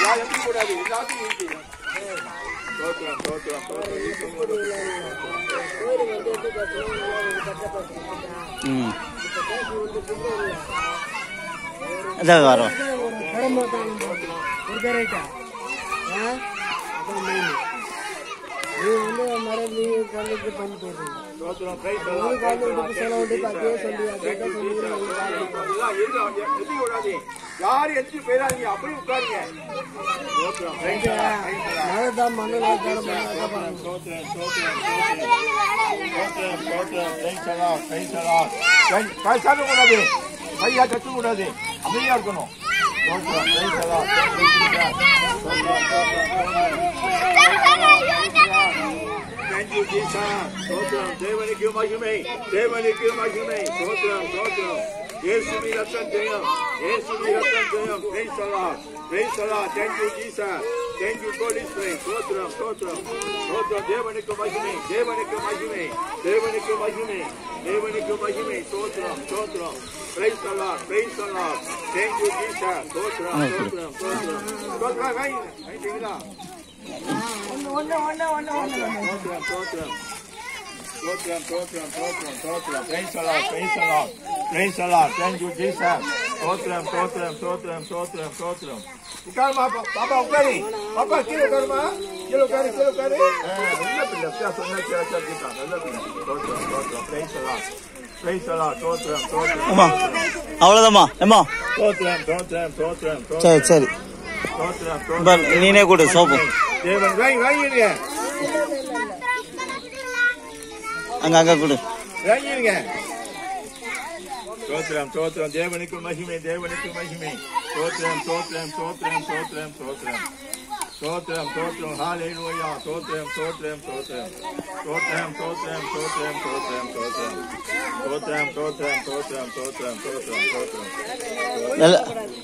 யார் எப்படி கூடாது எல்லாத்தையும் ஈட்டி தோத்துறோம் தோத்துறோம் அதான் வரோம் மரபு கல்லுக்கு பண்ணி போடுறீங்க யாரும் எத்தி போயிடாதீங்க அப்படி உட்காருங்க கூடாது கையா கட்ட கூடாது அமைதியா இருக்கணும் Thank you, Jesus. Sotram. Devaniku mahimai. Devaniku mahimai. Sotram. Sotram. Yesu ratan jayam. Yesu ratan jayam. Praise the Lord. Praise the Lord. Thank you, Jesus. Thank you, Holy Spirit. Sotram. Sotram. Sotram. Devaniku mahimai. Devaniku mahimai. Devaniku mahimai. Devaniku mahimai. Sotram. Sotram. Praise the Lord. Praise the Lord. Thank you, Jesus. Sotram. Sotram. Sotram. Sotram. Hai. Hai tingla. Praise the Lord, praise the Lord, praise the Lord. Thank you, Jesus. Sotram. Ukarma, Papa, ukari. Papa, kilo karma. Kilo kari. Praise the Lord. Praise the Lord. Sotram. அம்மா அவ்வளோதாம்மா அம்மா Sotram. சரி சரி நீனே கொடு soap வாங்கிருங்க அங்க கொடு வாங்கிருங்க சோத்ரம் தேவனுக்கு மகிமை சோத்ரம் ஹalleluya சோத்ரம்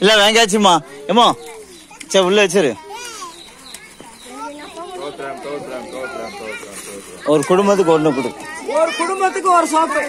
இல்ல வாங்கியாச்சுமா ஏமா சரி உள்ள வச்சிரு ஒரு குடும்பத்துக்கு ஒண்ணு கொடு ஒரு குடும்பத்துக்கு ஒரு சோப்பு